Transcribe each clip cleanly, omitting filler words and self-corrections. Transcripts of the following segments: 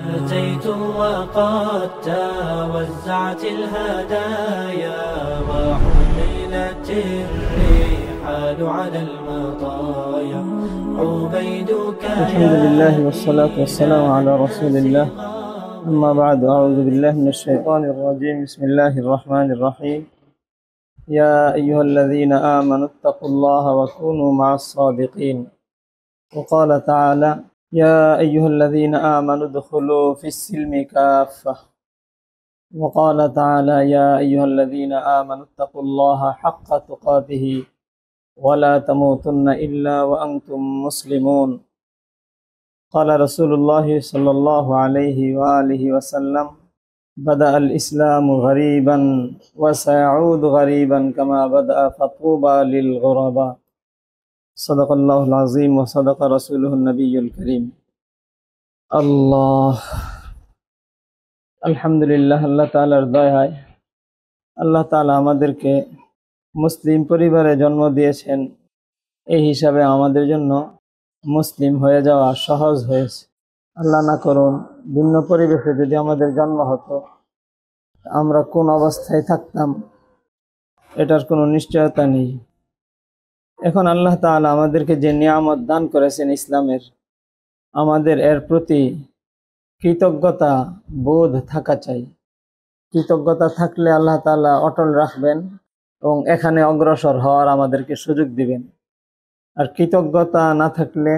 أتيت وقد توزعت الهدايا وحملت الرحال على المطايا عبيدك الحمد لله والصلاة والسلام على رسول الله. أما بعد، أعوذ بالله من الشيطان الرجيم. بسم الله الرحمن الرحيم. يا أيها الذين آمنوا اتقوا الله وكونوا مع الصادقين. وقال تعالى: يا أيها الذين آمنوا ادخلوا في السلم كافة. وقال تعالى: يا أيها الذين آمنوا اتقوا الله حق تقاته ولا تموتن إلا وأنتم مسلمون. قال رسول الله صلى الله عليه وآله وسلم: بدأ الإسلام غريبا وسيعود غريبا كما بدأ فطوبى للغرباء. صدق الله العظيم وصدق رسوله النبي الكريم. আল্লাহ আলহামদুলিল্লাহ, আল্লাহ তাআলার দয়ায় আল্লাহ তাআলা আমাদেরকে মুসলিম পরিবারে জন্ম দিয়েছেন। এই হিসাবে আমাদের জন্য মুসলিম হয়ে যাওয়া সহজ হয়েছে। আল্লাহ না করুন ভিন্ন পরিবেশে যদি আমাদের জন্ম হতো, আমরা কোন অবস্থায় থাকতাম এটার কোনো নিশ্চয়তা নেই। এখন আল্লাহ তাআলা আমাদেরকে যে নিয়ামত দান করেছেন ইসলামের, আমাদের এর প্রতি কৃতজ্ঞতা বোধ থাকা চাই। কৃতজ্ঞতা থাকলে আল্লাহ তাআলা অটল রাখবেন এবং এখানে অগ্রসর হওয়ার আমাদেরকে সুযোগ দিবেন। আর কৃতজ্ঞতা না থাকলে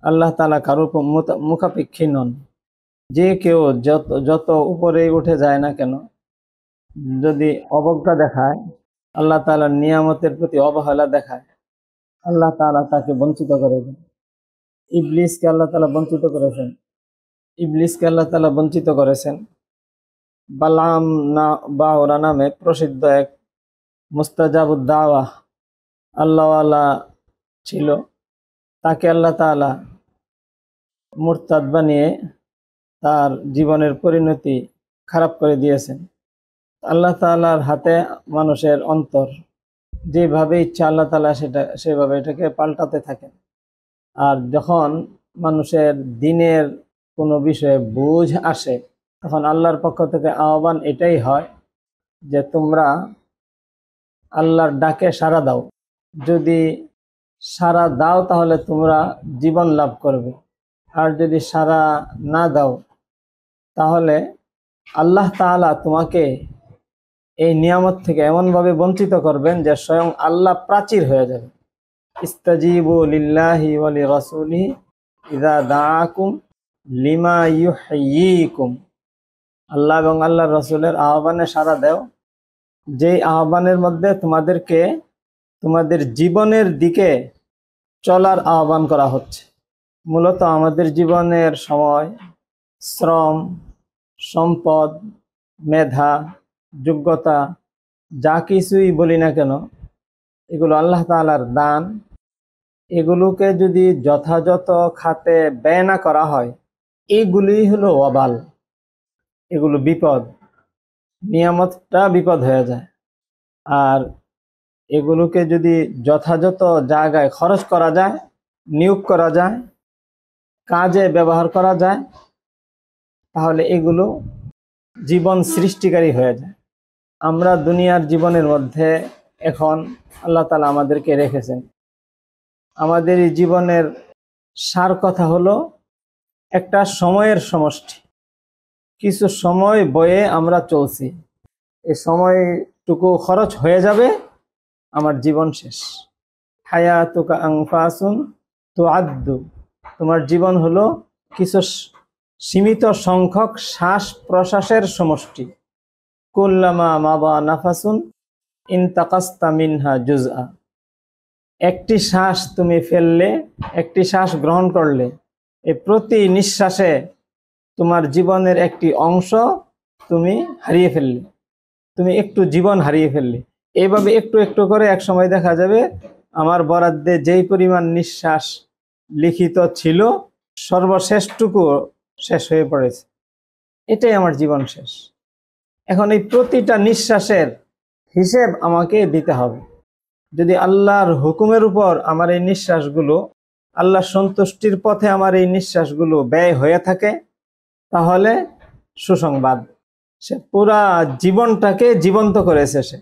আল্লাহ তাআলা কারো মুখাপেক্ষী নন। যে কেউ যত উপরে উঠে যায় না কেন, যদি অবজ্ঞা দেখায়, আল্লাহ তাআলার নিয়ামতের প্রতি অবহেলা দেখায়, আল্লাহ তাআলা তাকে বঞ্চিত করে দেন। ইবলিসকে আল্লাহ তাআলা বঞ্চিত করেছেন। বালাম বাওরা নামে প্রসিদ্ধ এক মুস্তাজাবুদ দাওয়া আল্লাহওয়ালা ছিল। তাকে আল্লাহ তাআলা মুরতাদ বানিয়ে তার জীবনের পরিণতি খারাপ করে দিয়েছেন। আল্লাহ তাআলার হাতে মানুষের অন্তর, যেভাবে ইচ্ছা আল্লাহ তাআলা সেভাবে এটাকে পাল্টাতে থাকেন। আর যখন মানুষের দিনের কোনো বিষয়ে বুঝ আসে, তখন আল্লাহর পক্ষ থেকে আহ্বান এটাই হয় যে তোমরা আল্লাহর ডাকে সাড়া দাও। যদি সাড়া দাও তাহলে তোমরা জীবন লাভ করবে, আর যদি সাড়া না দাও তাহলে আল্লাহ তাআলা তোমাকে এই নিয়ামত থেকে এমনভাবে বঞ্চিত করবেন যে স্বয়ং আল্লাহ প্রাচীর হয়ে যাবে। ইস্তাজিবু লিল্লাহি ওয়া লিরাসূলিহি ইযা দাআকুম লিমা ইউহয়িকুম। আল্লাহ এবং আল্লাহর রাসূলের আহ্বানে সাড়া দাও, যেই আহ্বানের মধ্যে তোমাদেরকে তোমাদের জীবনের দিকে চলার আহ্বান করা হচ্ছে। মূলত আমাদের জীবনের সময়, শ্রম, সম্পদ, মেধা, যোগ্যতা, যা কিছুই বলি না কেন, এগুলো আল্লাহ তাআলার দান। এগুলোকে যদি যথাযথ খাতে ব্যয় না করা হয়, এগুলি হলো ওয়াবাল, এগুলো বিপদ। নিয়ামতটা বিপদ হয়ে যায়। আর এগুলোকে যদি যথাযথ জায়গায় খরচ করা যায়, নিয়োগ করা যায়, কাজে ব্যবহার করা যায়, তাহলে এগুলো জীবন সৃষ্টিকারী হয়ে যায়। আমরা দুনিয়ার জীবনের মধ্যে এখন আল্লাহ তাআলা আমাদেরকে রেখেছেন। আমাদের এই জীবনের সার কথা হলো একটা সময়ের সমষ্টি। কিছু সময় বয়ে আমরা চলছি, এই সময়টুকু খরচ হয়ে যাবে, আমার জীবন শেষ। হায়াতুকা আনফাসুন তুআদ্দু। তোমার জীবন হলো কিছু সীমিত সংখ্যক শ্বাস প্রশ্বাসের সমষ্টি। কুল্লামা মাদা নাফাসুন ইনতাকাসতা মিনহা জুজআ। একটি শ্বাস তুমি ফেললে, একটি শ্বাস গ্রহণ করলে, এই প্রতি নিঃশ্বাসে তোমার জীবনের একটি অংশ তুমি হারিয়ে ফেললে, তুমি একটু জীবন হারিয়ে ফেললে। এইভাবে একটু একটু করে এক সময় দেখা যাবে আমার বরাদ্দে যেই পরিমাণ নিঃশ্বাস লিখিত ছিল, সর্বশেষটুকু শেষ হয়ে পড়েছে। এটাই আমার জীবন শেষ। এখন এই প্রতিটা নিঃশ্বাসের হিসেব আমাকে দিতে হবে। যদি আল্লাহর হুকুমের উপর আমার এই নিঃশ্বাসগুলো, আল্লাহর সন্তুষ্টির পথে আমার এই নিঃশ্বাসগুলো ব্যয় হয়ে থাকে, তাহলে সুসংবাদ, সে পুরা জীবনটাকে জীবন্ত করেছে, সে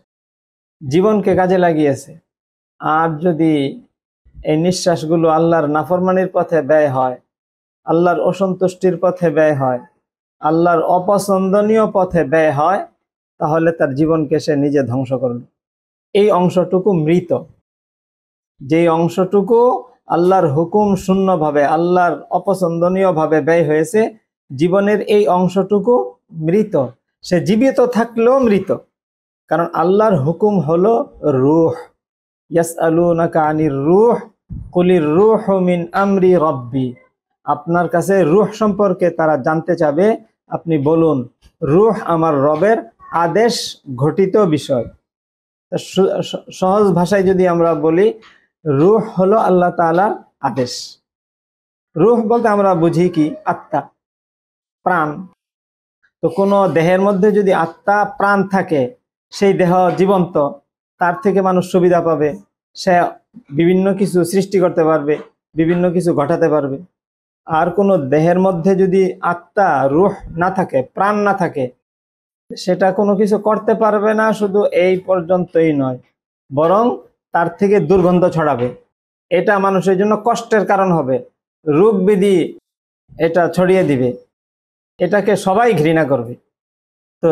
জীবনকে কাজে লাগিয়েছে। আর যদি এই নিঃশ্বাসগুলো আল্লাহর নাফরমানির পথে ব্যয় হয়, আল্লাহর অসন্তুষ্টির পথে ব্যয় হয়, আল্লাহর অপছন্দনীয় পথে ব্যয় হয়, তাহলে তার জীবনকে সে নিজে ধ্বংস করল। এই অংশটুকু মৃত। যেই অংশটুকু আল্লাহর হুকুম শূন্যভাবে, আল্লাহর অপছন্দনীয় ভাবে ব্যয় হয়েছে, জীবনের এই অংশটুকু মৃত। সে জীবিত থাকলেও মৃত, কারণ আল্লাহর হুকুম হলো রূহ। ইয়াসআলুনাকা আনির রূহ কুলির রূহু মিন আমরি রব্বি। আপনার কাছে রূহ সম্পর্কে তারা জানতে চাবে, আপনি বলুন রূহ আমার রবের আদেশ ঘটিত বিষয়। সহজ ভাষায় যদি আমরা বলি, রূহ হলো আল্লাহ তাআলার আদেশ। রূহ বলতে আমরা বুঝি কি? আত্মা, প্রাণ। তো কোনো দেহের মধ্যে যদি আত্মা প্রাণ থাকে, সেই দেহ জীবন্ত, তার থেকে মানুষ সুবিধা পাবে, সে বিভিন্ন কিছু সৃষ্টি করতে পারবে, বিভিন্ন কিছু ঘটাতে পারবে। আর কোনো দেহের মধ্যে যদি আত্মা, রূহ না থাকে, প্রাণ না থাকে, সেটা কোনো কিছু করতে পারবে না। শুধু এই পর্যন্তই নয়, বরং তার থেকে দুর্গন্ধ ছড়াবে। এটা মানুষের জন্য কষ্টের কারণ হবে, রোগ ব্যাধি এটা ছড়িয়ে দিবে, এটাকে সবাই ঘৃণা করবে। তো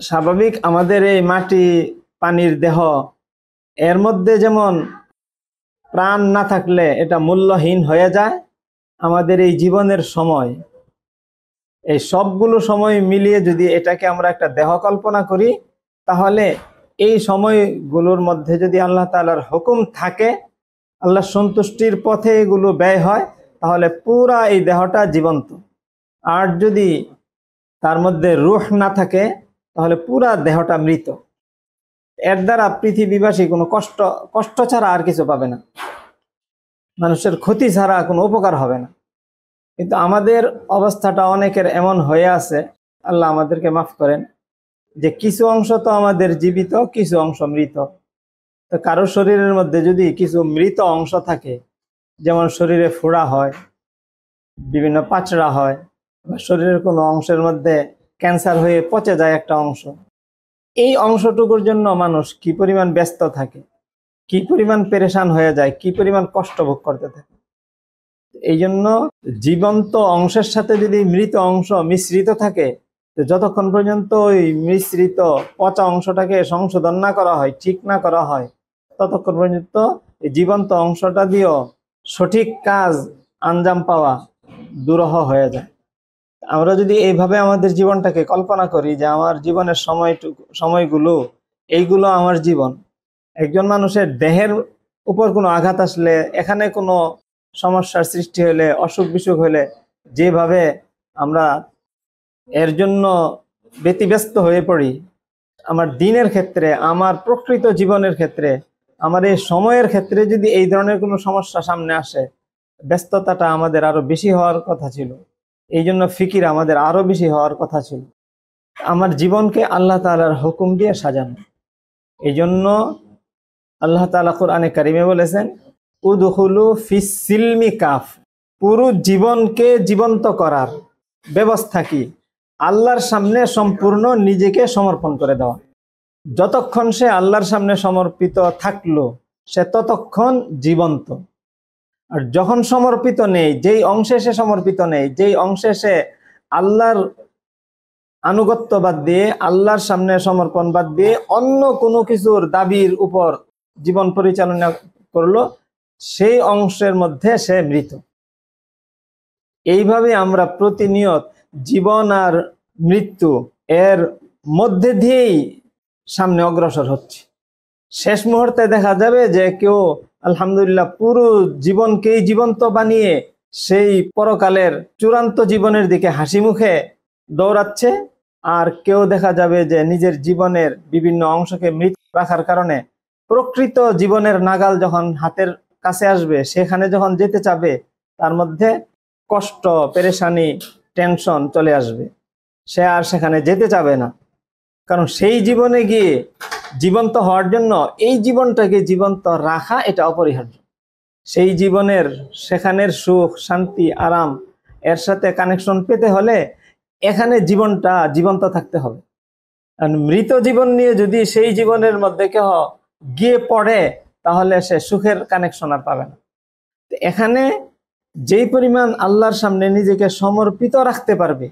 স্বাভাবিক আমাদের এই মাটি পানির দেহ, এর মধ্যে যেমন প্রাণ না থাকলে এটা মূল্যহীন হয়ে যায়, আমাদের এই জীবনের সময়, এই সবগুলো সময় মিলিয়ে যদি এটাকে আমরা একটা দেহ কল্পনা করি, তাহলে এই সময়গুলোর মধ্যে যদি আল্লাহ তাআলার হুকুম থাকে, আল্লাহ সন্তুষ্টির পথে এগুলো ব্যয় হয়, তাহলে পুরা এই দেহটা জীবন্ত। আর যদি তার মধ্যে রূহ না থাকে, তাহলে পুরা দেহটা মৃত। এর দ্বারা পৃথিবীবাসী কোনো কষ্ট ছাড়া আর কিছু পাবে না, মানুষের ক্ষতি ছাড়া কোনো উপকার হবে না। কিন্তু আমাদের অবস্থাটা অনেকের এমন হয়ে আছে, আল্লাহ আমাদেরকে মাফ করেন, যে কিছু অংশ তো আমাদের জীবিত, কিছু অংশ মৃত। তো কারো শরীরের মধ্যে যদি কিছু মৃত অংশ থাকে, যেমন শরীরে ফোড়া হয়, বিভিন্ন পাচড়া হয়, বা শরীরের কোনো অংশের মধ্যে ক্যান্সার হয়ে পচে যায় একটা অংশ, এই অংশটুকুর জন্য মানুষ কি পরিমাণ ব্যস্ত থাকে, কি পরিমাণ পেরেশান হয়ে যায়, কি পরিমাণ কষ্ট ভোগ করতে থাকে। এই জন্য জীবন্ত অংশের সাথে যদি মৃত অংশ মিশ্রিত থাকে, যতক্ষণ পর্যন্ত ওই মিশ্রিত পচা অংশটাকে সংশোধন না করা হয়, ঠিক না করা হয়, ততক্ষণ পর্যন্ত এই জীবন্ত অংশটা দিয়েও সঠিক কাজ আঞ্জাম পাওয়া দুরূহ হয়ে যায়। আমরা যদি এইভাবে আমাদের জীবনটাকে কল্পনা করি, যে আমার জীবনের সময়গুলো এইগুলো আমার জীবন। একজন মানুষের দেহের উপর কোনো আঘাত আসলে, এখানে কোনো সমস্যার সৃষ্টি হলে, অসুখ বিসুখ হলে, যেভাবে আমরা এর জন্য ব্যতিব্যস্ত হয়ে পড়ি, আমার দিনের ক্ষেত্রে, আমার প্রকৃত জীবনের ক্ষেত্রে, আমার এই সময়ের ক্ষেত্রে যদি এই ধরনের কোনো সমস্যা সামনে আসে, ব্যস্ততাটা আমাদের আরো বেশি হওয়ার কথা ছিল। এই জন্য ফিকির আমাদের আরো বেশি হওয়ার কথা ছিল। আমার জীবনকে আল্লাহ তাআলার হুকুম দিয়ে সাজানো। এই জন্য আল্লাহ তাআলা কোরআনে কারিমে বলেছেন, উদখুলু ফিস সিলমি কাফ। পুরো জীবনকে জীবন্ত করার ব্যবস্থা কি? আল্লাহর সামনে সম্পূর্ণ নিজেকে সমর্পণ করে দেওয়া। যতক্ষণ সে আল্লাহর সামনে সমর্পিত থাকলো, সে ততক্ষণ জীবন্ত। আর যখন সমর্পিত নেই, যেই অংশে সে সমর্পিত নেই, যেই অংশে সে আল্লাহর আনুগত্য বাদ দিয়ে, আল্লাহর সামনে সমর্পণ বাদ দিয়ে অন্য কোনো কিছুর দাবির উপর জীবন পরিচালনা করলো, সেই অংশের মধ্যে সে মৃত। এইভাবে আমরা প্রতিনিয়ত জীবন আর মৃত্যু এর মধ্যে দিয়েই সামনে অগ্রসর হচ্ছে। শেষ মুহূর্তে দেখা যাবে যে কেউ আলহামদুলিল্লাহ পুরো জীবনকেই জীবন্ত বানিয়ে সেই পরকালের চূড়ান্ত জীবনের দিকে হাসি মুখে দৌড়াচ্ছে, আর কেউ দেখা যাবে যে নিজের জীবনের বিভিন্ন অংশকে মৃত রাখার কারণে প্রকৃত জীবনের নাগাল যখন হাতের কাছে আসবে, সেখানে যখন যেতে চাবে, তার মধ্যে কষ্ট, পেরেশানি, টেনশন চলে আসবে, সে আর সেখানে যেতে চাবে না। কারণ সেই জীবনে গিয়ে জীবন্ত হওয়ার জন্য এই জীবনটাকে জীবন্ত রাখা এটা অপরিহার্য। সেই জীবনের সেখানের সুখ, শান্তি, আরাম এর সাথে কানেকশন পেতে হলে এখানে জীবনটা জীবন্ত থাকতে হবে। কারণ মৃত জীবন নিয়ে যদি সেই জীবনের মধ্যে কেহ গিয়ে পড়ে তাহলে সে সুখের কানেকশন আর পাবে না। এখানে যেই পরিমাণ আল্লাহর সামনে নিজেকে সমর্পিত রাখতে পারবে,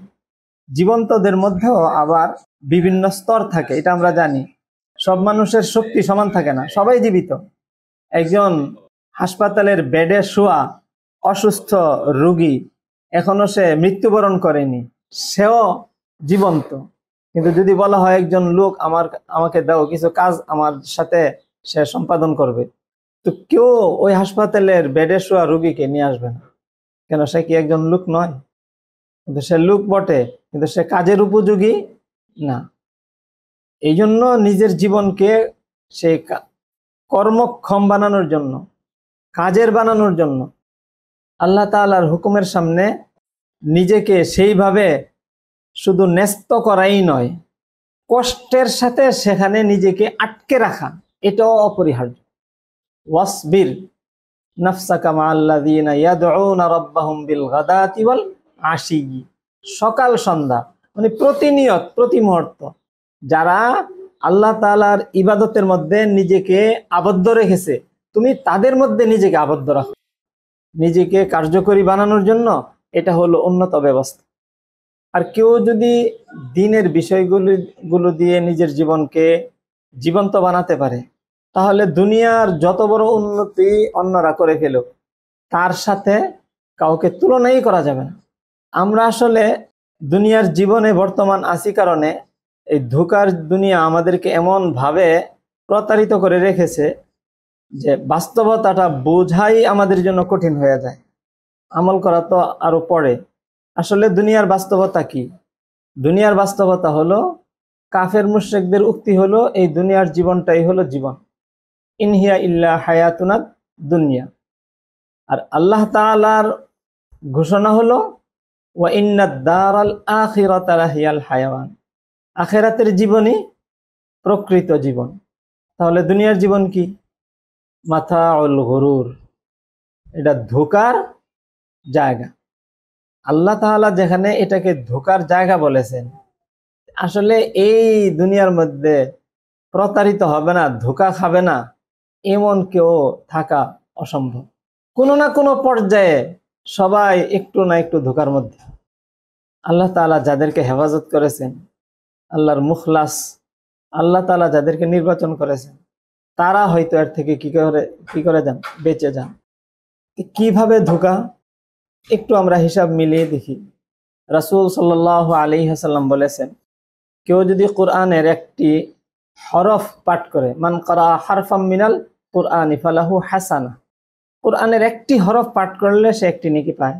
জীবন্তদের মধ্যেও আবার বিভিন্ন স্তর থাকে, এটা আমরা জানি। সব মানুষের শক্তি সমান থাকে না, সবাই জীবিত। একজন হাসপাতালের বেডে শোয়া অসুস্থ রোগী, এখনো সে মৃত্যুবরণ করেনি, সেও জীবন্ত। কিন্তু যদি বলা হয় একজন লোক আমাকে দাও, কিছু কাজ আমার সাথে সে সম্পাদন করবে, তো কেউ ওই হাসপাতালের বেডে শোয়া রোগীকে নিয়ে আসবে না। কেন? সে কি একজন লোক নয়? কিন্তু সে লোক বটে, কিন্তু সে কাজের উপযোগী না। এই জন্য নিজের জীবনকে সে কর্মক্ষম বানানোর জন্য, কাজের বানানোর জন্য আল্লাহ তাআলার হুকুমের সামনে নিজেকে সেইভাবে শুধু ন্যস্ত করাই নয়, কষ্টের সাথে সেখানে নিজেকে আটকে রাখা, এটাও অপরিহার্য। ওয়াসবির নাফসাকা মাআল্লাযীনা ইয়াদউনা রাব্বাহুম বিল গাদাতি ওয়াল আশি, সকাল সন্ধ্যা মানে প্রতিনিয়ত প্রতি মুহূর্ত যারা আল্লাহ তাআলার ইবাদতের মধ্যে নিজেকে আবদ্ধ রেখেছে, তুমি তাদের মধ্যে নিজেকে আবদ্ধ রাখো। নিজেকে কার্যকরী বানানোর জন্য এটা হলো উন্নত ব্যবস্থা। আর কেউ যদি দিনের বিষয়গুলো দিয়ে নিজের জীবনকে জীবন্ত বানাতে পারে, তাহলে দুনিয়ার যত বড় উন্নতি অন্যরা করে ফেলুক, তার সাথে কাউকে তুলনাই করা যাবে না। আমরা আসলে দুনিয়ার জীবনে বর্তমান আছি কারণে এই ধোঁকার দুনিয়া আমাদেরকে এমন ভাবে প্রতারিত করে রেখেছে যে বাস্তবতাটা বোঝাই আমাদের জন্য কঠিন হয়ে যায়, আমল করা তো আরো পরে। আসলে দুনিয়ার বাস্তবতা কি? দুনিয়ার বাস্তবতা হলো, কাফের মুশরিকদের উক্তি হলো, এই দুনিয়ার জীবনটাই হলো জীবন, ইনহিয়া ইল্লা হায়াতুনা দুনিয়া। আর আল্লাহ তাআলার ঘোষণা হলো ওয়া ইন্নাদ দারাল আখিরাতা লাহিয়াল হায়াওয়ান, আখিরাতের জীবনই প্রকৃত জীবন। তাহলে দুনিয়ার জীবন কি? মাতাউল গুরুর, এটা ধোঁকার জায়গা। আল্লাহ তাআলা যেখানে এটাকে ধোঁকার জায়গা বলেছেন, আসলে এই দুনিয়ার মধ্যে প্রতারিত হবে না, ধোঁকা খাবে না এমন কেউ থাকা অসম্ভব। কোনো না কোনো পর্যায়ে সবাই একটু না একটু ধোঁকার মধ্যে। আল্লাহ তাআলা যাদেরকে হেফাজত করেছেন, আল্লাহর মুখলাস আল্লাহ তাআলা যাদেরকে নির্বাচন করেছেন, তারা হয়তো এর থেকে কি করে যান, বেঁচে যান। কিভাবে ধোঁকা? একটু আমরা হিসাব মিলিয়ে দেখি। রাসূল সাল্লাল্লাহু আলাইহি ওয়াসাল্লাম বলেছেন, কেউ যদি কোরআনের একটি হরফ পাঠ করে, মান ক্বারা হারফাম মিনাল কুরআনি ফালাহু হাসানা, কোরআনের একটি হরফ পাঠ করলে সে একটি নেকি পায়।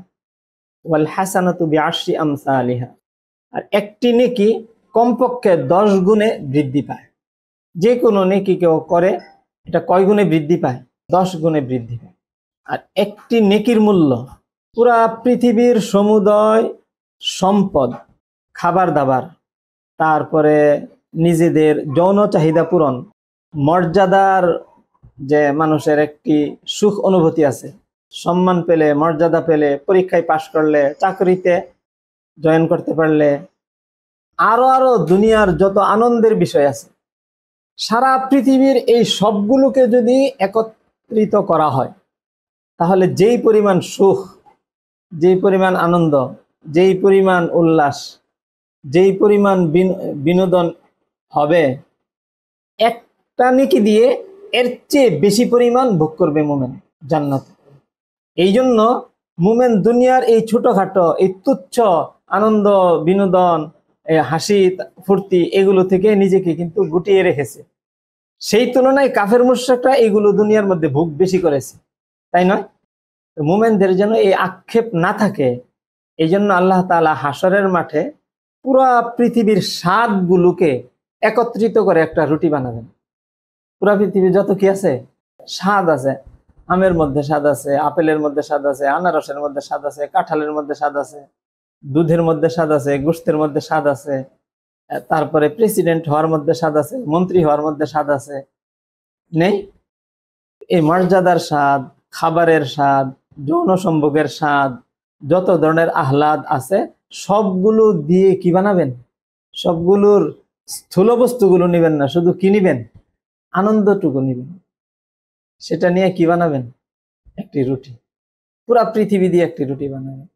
ওয়াল হাসানাতু বিআশরি আমসালিহা, আর একটি নেকি কমপক্ষে 10 গুণে বৃদ্ধি পায়। যে কোনো নেকি কেউ করে, এটা কয় গুণে বৃদ্ধি পায়? 10 গুণে বৃদ্ধি পায়। আর একটি নেকির মূল্য পুরা পৃথিবীর সমুদয় সম্পদ, খাবার দাবার, তারপরে নিজেদের যৌন চাহিদা পূরণ, মর্যাদার যে মানুষের একটি সুখ অনুভূতি আছে, সম্মান পেলে, মর্যাদা পেলে, পরীক্ষায় পাশ করলে, চাকরিতে জয়েন করতে পারলে, আরো দুনিয়ার যত আনন্দের বিষয় আছে, সারা পৃথিবীর এই সবগুলোকে যদি একত্রিত করা হয়, তাহলে যেই পরিমাণ সুখ, যেই পরিমাণ আনন্দ, যেই পরিমাণ উল্লাস, যেই পরিমাণ বিনোদন হবে, একটা নেকি দিয়ে এর চেয়ে বেশি পরিমাণ ভোগ করবে মুমিন জান্নাত। এই জন্য মুমিন দুনিয়ার এই ছোটখাটো, এই তুচ্ছ আনন্দ, বিনোদন, হাসি ফুর্তি, এগুলো থেকে নিজেকে কিন্তু গুটিয়ে রেখেছে। সেই তুলনায় কাফের মুশরিকরা এগুলো দুনিয়ার মধ্যে ভোগ বেশি করেছে, তাই নয়? মুমিনদের যেন এই আক্ষেপ না থাকে, এই জন্য আল্লাহ তাআলা হাসরের মাঠে পুরা পৃথিবীর স্বাদগুলোকে একত্রিত করে একটা রুটি বানাবেন। পুরা পৃথিবীর যত কি আছে, স্বাদ আছে, আমের মধ্যে স্বাদ আছে, আপেলের মধ্যে স্বাদ আছে, আনারসের মধ্যে স্বাদ আছে, কাঁঠালের মধ্যে স্বাদ আছে, দুধের মধ্যে স্বাদ আছে, গোশতের মধ্যে স্বাদ আছে, তারপরে প্রেসিডেন্ট হওয়ার মধ্যে স্বাদ আছে, মন্ত্রী হওয়ার মধ্যে স্বাদ আছে, নেই? এই মর্যাদার স্বাদ, খাবারের স্বাদ, যৌন সম্ভোগের স্বাদ, যত ধরনের আহ্লাদ আছে, সবগুলো দিয়ে কি বানাবেন? সবগুলোর স্থূল বস্তুগুলো নিবেন না, শুধু কি নিবেন? আনন্দটুকু নিবেন। সেটা নিয়ে কি বানাবেন? একটি রুটি। পুরা পৃথিবী দিয়ে একটি রুটি বানাবেন।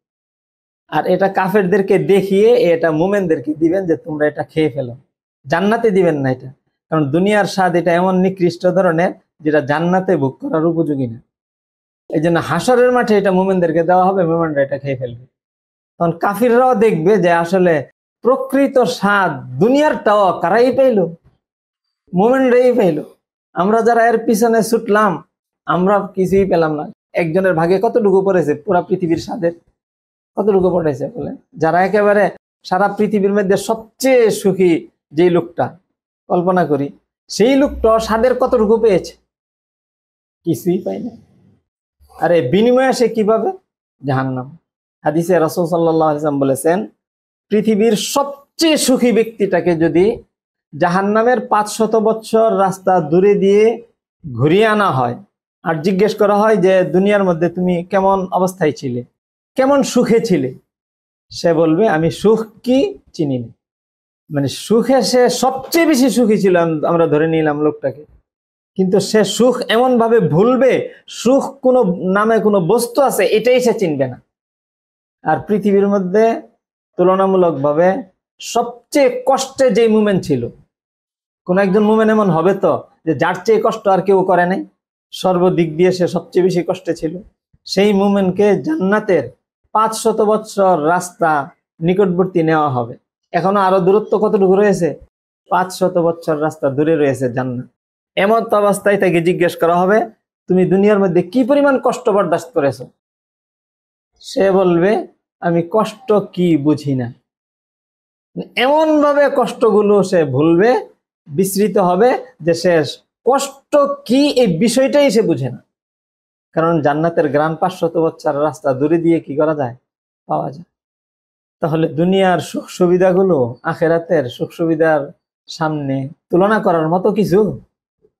আর এটা কাফেরদেরকে দেখিয়ে এটা মুমিনদেরকে দিবেন যে তোমরা এটা খেয়ে ফেলো। জান্নাতে দিবেন না এটা, কারণ দুনিয়ার স্বাদ এটা এমন নিকৃষ্ট ধরনের যেটা জান্নাতে ভোগ করার উপযোগী না। এই জন্য হাসরের মাঠে এটা মুমিনদেরকে দেওয়া হবে, মুমিনরা এটা খেয়ে ফেলবে। তখন কাফিররাও দেখবে যে আসলে প্রকৃত স্বাদ দুনিয়ারটাও কারাই পাইল, মুমিনরাই পাইল। আমরা যারা এর পিছনে ছুটলাম আমরা কিছুই পেলাম না। একজনের ভাগে কতটুকু পড়েছে পুরা পৃথিবীর স্বাদের? কতটুকু পড়েছে বলে? যারা একেবারে সারা পৃথিবীর মধ্যে সবচেয়ে সুখী যেই লোকটা কল্পনা করি, সেই লোকটা স্বাদের কতটুকু পেয়েছে? কিছুই পাই না। আরে বিনিময়ে সে কি পাবে? জাহান্নাম। হাদিসে রাসূল সাল্লাল্লাহু আলাইহি ওয়াসাল্লাম বলেছেন, পৃথিবীর সবচেয়ে সুখী ব্যক্তিটাকে যদি জাহান্নামের 500 বছর রাস্তা দূরে দিয়ে ঘুরিয়ে আনা হয় আর জিজ্ঞেস করা হয় যে দুনিয়ার মধ্যে তুমি কেমন অবস্থায় ছিলে, কেমন সুখে ছিলে, সে বলবে আমি সুখ কি চিনি না। মানে সুখে সে সবচেয়ে বেশি সুখী ছিল, আমরা ধরে নিলাম লোকটাকে, কিন্তু সে সুখ এমন ভাবে ভুলবে, সুখ কোনো নামে কোনো বস্তু আছে এটাই সে চিনবে না। আর পৃথিবীর মধ্যে তুলনামূলকভাবে সবচেয়ে কষ্টে যেই মুমেন্ট ছিল, কোন একজন মুমেন্ট এমন হবে তো যে যার চেয়ে কষ্ট আর কেউ করে নাই, সর্বদিক দিয়ে সে সবচেয়ে বেশি কষ্টে ছিল, সেই মুমেন্টকে জান্নাতের 500 বছর রাস্তা নিকটবর্তী নেওয়া হবে। এখনো আরো দূরত্ব কতটুকু রয়েছে? 500 বছর রাস্তা দূরে রয়েছে জান্নাত। এমন অবস্থায় তাকে জিজ্ঞেস করা হবে তুমি দুনিয়ার মধ্যে কি পরিমাণ কষ্ট বরদাস্ত করেছো? সে বলবে আমি কষ্ট কি বুঝি না। এমন ভাবে কষ্টগুলো সে ভুলবে, বিস্মৃত হবে যে সে কষ্ট কি এই বিষয়টাই সে বুঝে না। কারণ জান্নাতের গ্রাম 500 বছর রাস্তা দূরে দিয়ে কি করা যায়? পাওয়া যায়। তাহলে দুনিয়ার সুখ সুবিধাগুলো আখেরাতের সুখ সুবিধার সামনে তুলনা করার মতো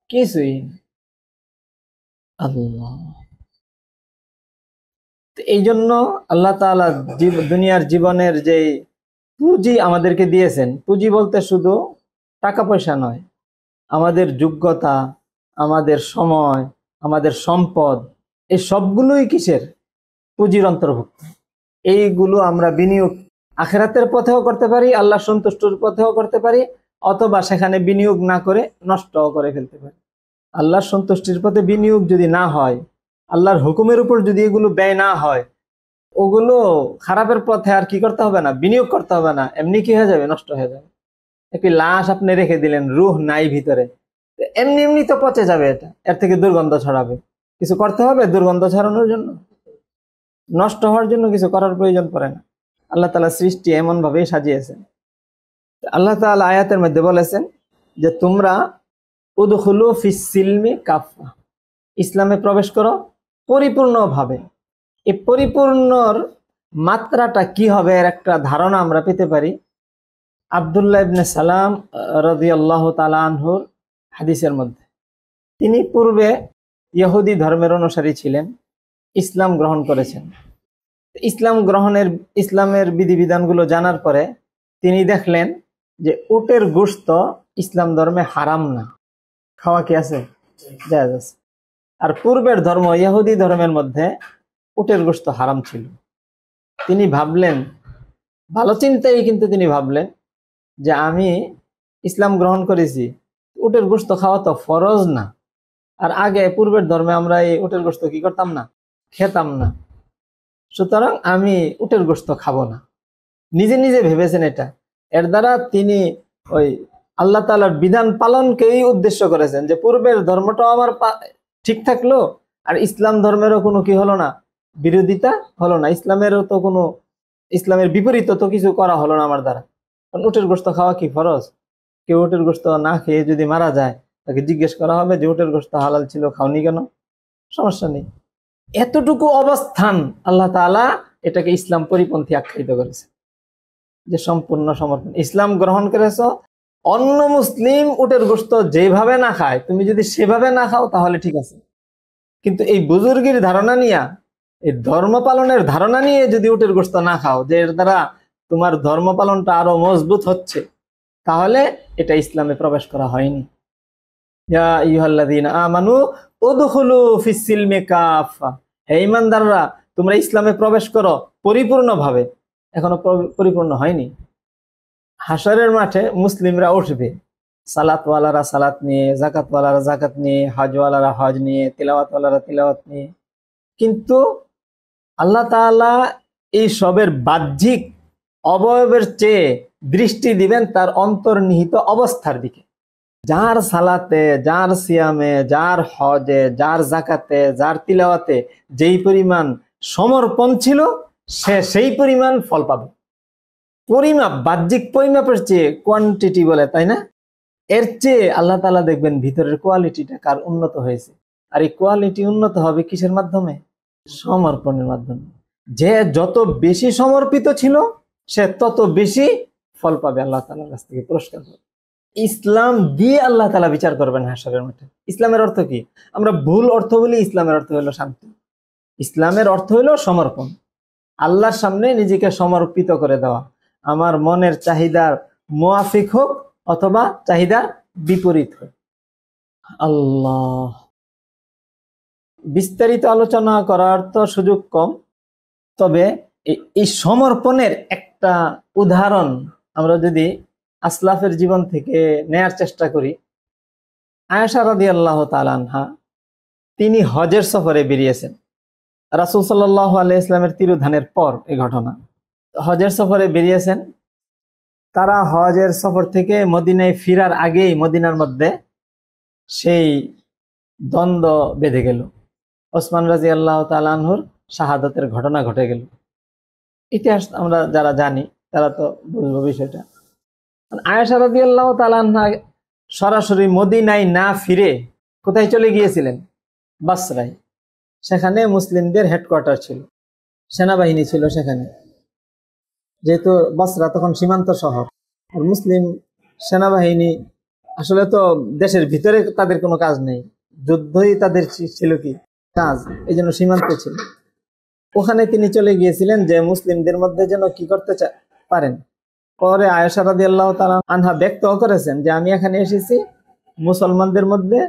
কিছুই আল্লাহ। এই জন্য আল্লাহ তাআলা দুনিয়ার জীবনের যে পুঁজি আমাদেরকে দিয়েছেন, পুঁজি বলতে শুধু টাকা পয়সা নয়, আমাদের যোগ্যতা, আমাদের সময়, আমাদের সম্পদ, এই সবগুলোই কিসের? পুঁজির অন্তর্ভুক্ত। এইগুলো আমরা বিনিয়োগ আখেরাতের পথেও করতে পারি, আল্লাহ সন্তুষ্টির পথেও করতে পারি, অথবা সেখানে বিনিয়োগ না করে নষ্টও করে ফেলতে পারি। আল্লাহর সন্তুষ্টির পথে বিনিয়োগ যদি না হয়, আল্লাহর হুকুমের উপর যদি এগুলো ব্যয় না হয়, ওগুলো খারাপের পথে আর কি করতে হবে না, বিনিয়োগ করতে হবে না, এমনি কি হয়ে যাবে? নষ্ট হয়ে যাবে। একটি লাশ আপনি রেখে দিলেন, রুহ নাই ভিতরে, এমনি এমনি তো পচে যাবে, এটা এর থেকে দুর্গন্ধ ছড়াবে। কিছু করতে হবে দুর্গন্ধ ছড়ানোর জন্য? নষ্ট হওয়ার জন্য কিছু করার প্রয়োজন পড়ে না। আল্লাহ তাআলা সৃষ্টি এমন ভাবেই সাজিয়েছেন। আল্লাহ তাআলা আয়াতের মধ্যে বলেছেন যে তোমরা উদখুলু ফিস সিলমি কাফা, ইসলামে প্রবেশ করো পরিপূর্ণভাবে। এই পরিপূর্ণর মাত্রাটা কি হবে এর একটা ধারণা আমরা পেতে পারি আব্দুল্লাহ ইবনে সালাম রাদিয়াল্লাহু তাআলা আনহুর হাদিসের মধ্যে। তিনি পূর্বে ইহুদি ধর্মের অনুসারী ছিলেন, ইসলাম গ্রহণ করেছেন। ইসলামের বিধিবিধানগুলো জানার পরে তিনি দেখলেন যে উটের গোশত ইসলাম ধর্মে হারাম না, খাওয়া কি আছে? জায়েজ আছে। আর পূর্বের ধর্ম ইহুদি ধর্মের মধ্যে উটের গোশত হারাম ছিল। তিনি ভাবলেন, ভালো চিন্তাই, কিন্তু তিনি ভাবলেন যে আমি ইসলাম গ্রহণ করেছি, উটের গোশত খাওয়া তো ফরজ না, আর আগে পূর্বের ধর্মে আমরা এই উটের গোশত কি করতাম না, খেতাম না, সুতরাং আমি উটের গোশত খাবো না। নিজে নিজে ভেবেছেন এটা। এর দ্বারা তিনি ওই আল্লাহ তাআলার বিধান পালনকেই উদ্দেশ্য করেছেন যে পূর্বের ধর্মটাও আমার ঠিক থাকলো, আর ইসলাম ধর্মেরও কোনো কি হলো না, বিরোধিতা হলো না, ইসলামের বিপরীত তো কিছু করা হলো না আমার দ্বারা। কারণ উটের গোশত খাওয়া কি ফরজ? কেউ উটের গোশত না খেয়ে যদি মারা যায়, তাকে জিজ্ঞেস করা হবে যে উটের গোশত হালাল ছিল, খাওনি কেন? সমস্যা নেই। এতটুকু অবস্থান আল্লাহ তাআলা এটাকে ইসলাম পরিপন্থী আখ্যায়িত করেছে, যে সম্পূর্ণ সমর্পণ। ইসলাম গ্রহণ করেছ, অন্য মুসলিম উটের গোশত যেভাবে না খায়, তুমি যদি সেভাবে না খাও তাহলে ঠিক আছে, কিন্তু এই বুজুর্গের ধারণা নিয়ে, এই ধর্ম পালনের ধারণা নিয়ে যদি উটের গোশত না খাও, যে এর দ্বারা তোমার ধর্ম পালনটা আরো মজবুত হচ্ছে, তাহলে এটা ইসলামে প্রবেশ করা হয়নি। ইয়া আইয়ুহাল্লাযীনা আমানু উদখুলু ফিস সিলমি কাফা, হে ঈমানদাররা তোমরা ইসলামে প্রবেশ করো পরিপূর্ণভাবে। এখনো পরিপূর্ণ হয়নি। হাশরের মাঠে মুসলিমরা উঠবে, সালাতওয়ালারা সালাত নিয়ে, যাকাতওয়ালারা যাকাত নিয়ে, হজওয়ালারা হজ নিয়ে, তিলাওয়াতওয়ালারা তিলাওয়াত নিয়ে। কিন্তু আল্লাহ তাআলা এই সবের বাহ্যিক অবয়বের চেয়ে দৃষ্টি দিবেন তার অন্তর্নিহিত অবস্থার দিকে। যার সালাতে, যার সিয়ামে, যার হজে, যার যাকাতে, যার তিলাওয়াতে যেই পরিমাণ সমর্পণ ছিল, সে সেই পরিমাণ ফল পাবে। পরিমাপ, বাহ্যিক পরিমাপের চেয়ে কোয়ান্টিটি বলে, তাই না? এর চেয়ে আল্লাহ তাআলা দেখবেন ভিতরের কোয়ালিটিটা কার উন্নত হয়েছে। আর এই কোয়ালিটি উন্নত হবে কিসের মাধ্যমে? সমর্পণের মাধ্যমে। যে যত বেশি সমর্পিত ছিল সে তত বেশি ফল পাবে, আল্লাহ তাআলার কাছ থেকে পুরস্কার পাবে। ইসলাম দিয়ে আল্লাহ তাআলা বিচার করবেন হাশরের মাঠে। ইসলামের অর্থ কি? আমরা ভুল অর্থ বলি, ইসলামের অর্থ হলো শান্তি। ইসলামের অর্থ হলো সমর্পণ, আল্লাহর সামনে নিজেকে সমর্পিত করে দেওয়া। আমার মনের চাহিদার মুআফিক হোক অথবা চাহিদার বিপরীত হোক। আল্লাহ, বিস্তারিত আলোচনা করার তো সুযোগ কম, তবে এই সমর্পণের একটা উদাহরণ আমরা যদি আসলাফের জীবন থেকে নেয়ার চেষ্টা করি। আয়েশা রাদিয়াল্লাহু তাআলা আনহা, তিনি হজের সফরে বেরিয়েছেন। রাসূল সাল্লাল্লাহু আলাইহি ওয়াসাল্লামের তিরোধানের পর এই ঘটনা। হজের সফরে বেরিয়েছেন। তারা হজের সফর থেকে মদিনায় ফিরার আগেই মদিনার মধ্যে সেই দ্বন্দ্ব বেঁধে গেল। ওসমান রাদিয়াল্লাহু তাআলা আনহুর শাহাদাতের ঘটনা ঘটে গেল। ইতিহাস আমরা যারা জানি তারা তো বুঝবো বিষয়টা। আয়েশা রাদিয়াল্লাহু তাআলা আনহা সরাসরি মদিনায় না ফিরে কোথায় চলে গিয়েছিলেন? বাসরায়। সেখানে মুসলিমদের হেডকোয়ার্টার ছিল, সেনাবাহিনী ছিল সেখানে। যেহেতু বাসরা তখন সীমান্ত শহর, আর মুসলিম সেনাবাহিনী আসলে তো দেশের ভিতরে তাদের কোনো কাজ নেই, যুদ্ধই তাদের ছিল কি কাজ, এই জন্য সীমান্তে ছিল। ওখানে তিনি চলে গিয়েছিলেন যে মুসলিমদের মধ্যে যেন কি করতে পারেন। পরে আয়েশা রাদিয়াল্লাহু তাআলা আনহা ব্যক্ত করেছেন যে আমি এখানে এসেছি মুসলমানদের মধ্যে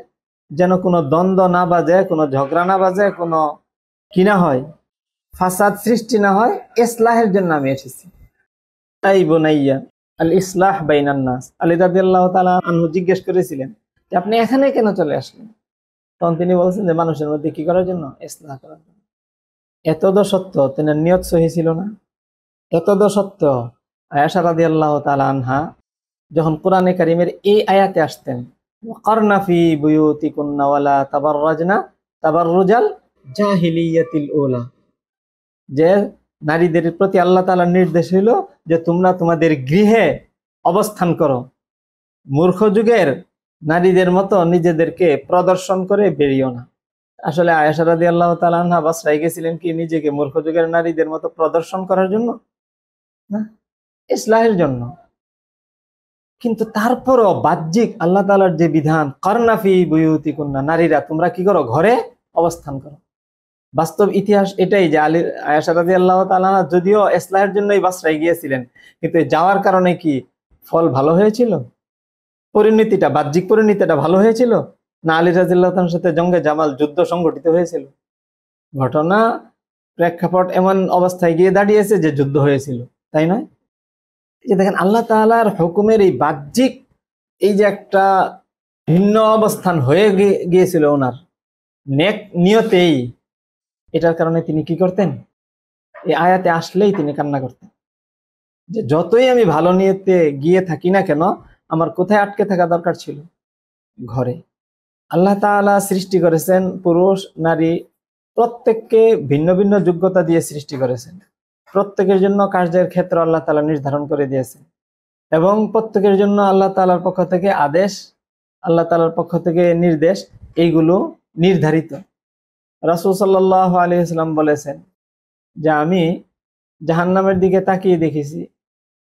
যেন কোনো দ্বন্দ্ব না বাজে, কোনো ঝগড়া না বাজে, কোনো কি না হয়, ফাসাদ সৃষ্টি না হয়, ইসলাহের জন্য আমি এসেছি। তাই বুনাইয়া আল ইসলাহ বাইনান নাস। আলী রাদিয়াল্লাহু তাআলা আনহু জিজ্ঞেস করেছিলেন যে আপনি এখানে কেন চলে আসলেন? তখন তিনি বলছেন যে মানুষের মধ্যে কি করার জন্য? ইসলাহ করার জন্য। এতদ সত্য, তেনার নিয়ত সহি ছিল না? এতদ সত্য আয়েশা রাদিয়াল্লাহু তাআলা আনহা যখন কোরআনে কারীমের এই আয়াতে আসতেন, ওয়াকারনা ফি বুয়ুতিকুন্না ওয়ালা তাবাররাজনা তাবাররুজাল জাহিলিয়াতিল উলা, যে নারীদের প্রতি আল্লাহ তাআলার নির্দেশ হইল যে তোমরা তোমাদের গৃহে অবস্থান করো, মূর্খ যুগের নারীদের মতো নিজেদেরকে প্রদর্শন করে বেরিও না। আসলে আয়েশা রাদিয়াল্লাহু তাআলা আনহা বাসরায় গেছিলেন কি নিজেকে মূর্খ যুগের নারীদের মতো প্রদর্শন করার জন্য? না, ইসলাহের জন্য। কিন্তু তারপরও বাহ্যিক আল্লাহ তাআলার যে বিধান, কারনা ফি বুয়ুতিকুন্না, নারীরা তোমরা কি করো? ঘরে অবস্থান করো। বাস্তব ইতিহাস এটাই যে আয়েশা রাদিয়াল্লাহু তাআলা যদিও ইসলাহের জন্যই বাসরায় গিয়েছিলেন, কিন্তু যাওয়ার কারণে কি ফল ভালো হয়েছিল? পরিণতিটা, বাহ্যিক পরিণতিটা ভালো হয়েছিল না? আলী রাদিয়াল্লাহু তাআলার সাথে জঙ্গে জামাল যুদ্ধ সংঘটিত হয়েছিল। ঘটনা প্রেক্ষাপট এমন অবস্থায় গিয়ে দাঁড়িয়েছে যে যুদ্ধ হয়েছিল, তাই নয়? যে দেখেন আল্লাহ তাআলার হুকুমের এই বাহ্যিক এই যে একটা ভিন্ন অবস্থান হয়ে গিয়েছিল ওনার নেক নিয়তেই, এটার কারণে তিনি কি করতেন? এই আয়াতে আসলেই তিনি কান্না করতেন যে যতই আমি ভালো নিয়তে গিয়ে থাকি না কেন, আমার কোথায় আটকে থাকা দরকার ছিল? ঘরে। আল্লাহ তাআলা সৃষ্টি করেছেন পুরুষ নারী, প্রত্যেককে ভিন্ন ভিন্ন যোগ্যতা দিয়ে সৃষ্টি করেছেন। প্রত্যেকের জন্য কাজের ক্ষেত্র আল্লাহ তাআলা নির্ধারণ করে দিয়েছেন, এবং প্রত্যেকের জন্য আল্লাহ তাআলার পক্ষ থেকে আদেশ, আল্লাহ তাআলার পক্ষ থেকে নির্দেশ, এইগুলো নির্ধারিত। রাসূল সাল্লাল্লাহু আলাইহি ওয়াসাল্লাম বলেছেন যে আমি জাহান্নামের দিকে তাকিয়ে দেখেছি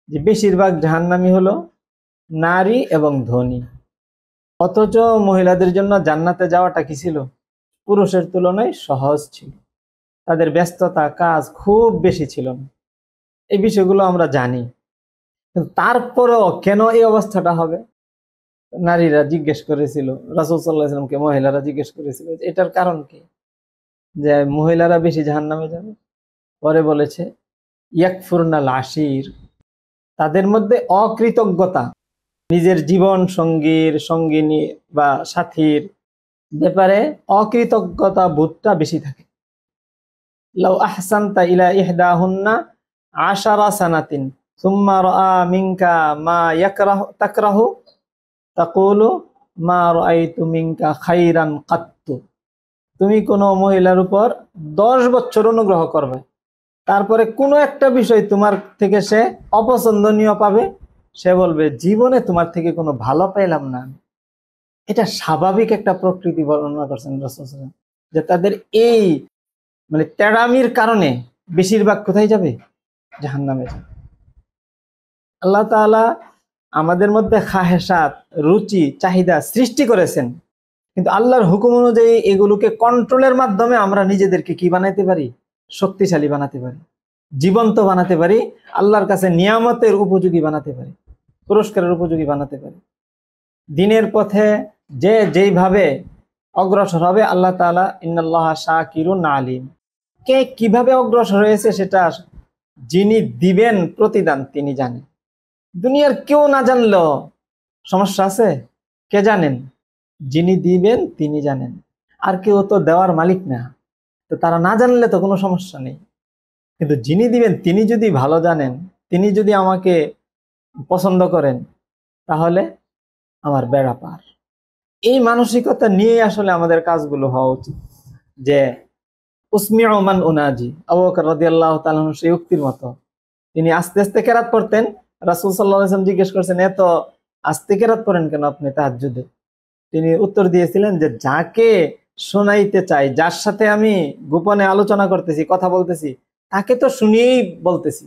যে বেশিরভাগ জাহান্নামী হলো নারী এবং ধনী, অথচ মহিলাদের জন্য জান্নাতে যাওয়াটা কি ছিল? পুরুষের তুলনায় সহজ ছিল। তাদের ব্যস্ততা, কাজ খুব বেশি ছিল না। এই বিষয়গুলো আমরা জানি, কিন্তু তারপরেও কেন এই অবস্থাটা হবে? নারীরা জিজ্ঞেস করেছিল রাসূল সাল্লাল্লাহু আলাইহি ওয়াসাল্লামকে, মহিলারা জিজ্ঞেস করেছিল এটার কারণ কি, যে মহিলারা বেশি জাহান্নামে যাবে। পরে বলেছে ইয়াকফুরনাল আশির, তাদের মধ্যে অকৃতজ্ঞতা, নিজের জীবন সঙ্গীর, সঙ্গিনী বা সাথীর ব্যাপারে অকৃতজ্ঞতা বোধটা বেশি থাকে। লাউ আহসানতা ইলা ইহদাহুন্না আশারা সানাতিন সুম্মা রাআ মিনকা মা তাকরাহু তাকুলু মা রাআইতু মিনকা খাইরান কাত্তু। তুমি কোনো মহিলার উপর 10 বছর অনুগ্রহ করবে, তারপরে কোনো একটা বিষয় তোমার থেকে সে অপছন্দনীয় পাবে, সে বলবে জীবনে তোমার থেকে কোনো ভালো পেলাম না। এটা স্বাভাবিক একটা প্রকৃতি বর্ণনা করছেন রাসূল সাল্লাল্লাহু আলাইহি ওয়াসাল্লাম, যে তাদের এই মানে তেড়ামির কারণে বেশিরভাগ কোথায় যাবে? জাহান্নামে যাবে। আল্লাহ তাআলা আমাদের মধ্যে খাহেসাত, রুচি, চাহিদা সৃষ্টি করেছেন, কিন্তু আল্লাহর হুকুম অনুযায়ী এগুলোকে কন্ট্রোলের মাধ্যমে আমরা নিজেদেরকে কি বানাইতে পারি? শক্তিশালী বানাতে পারি, জীবন্ত বানাতে পারি, আল্লাহর কাছে নিয়ামতের উপযোগী বানাতে পারি, পুরস্কারের উপযোগী বানাতে পারি। দিনের পথে যে যেইভাবে অগ্রসর হবে, আল্লাহ তাআলা ইন্নাল্লাহা শাকিরুন আলিম, কে কিভাবে অগ্রসর হয়েছে সেটা যিনি দিবেন প্রতিদান তিনি জানেন। দুনিয়ার কেউ না জানলেও সমস্যা আছে, কে জানেন? যিনি দিবেন তিনি জানেন, আর কেউ তো দেওয়ার মালিক না, তো তারা না জানলে তো কোনো সমস্যা নেই। কিন্তু যিনি দিবেন তিনি যদি ভালো জানেন, তিনি যদি আমাকে পছন্দ করেন, তাহলে আমার বেড়া পার। এই মানসিকতা নিয়ে আসলে আমাদের কাজগুলো হওয়া উচিত। যে উসমিউ মান উনাজি, আবু বকর রাদিয়াল্লাহু তাআলা সেই উক্তির মতো, তিনি আস্তে আস্তে কেরাত পড়তেন। রাসূল সাল্লাল্লাহু আলাইহি ওয়াসাল্লাম জিজ্ঞেস করছেন এত আস্তে কেরাত পড়েন কেন আপনি তাহাজ্জুদে? তিনি উত্তর দিয়েছিলেন যে যাকে শোনাইতে চাই, যার সাথে আমি গোপনে আলোচনা করতেছি, কথা বলতেছি, তাকে তো শুনিয়েই বলতেছি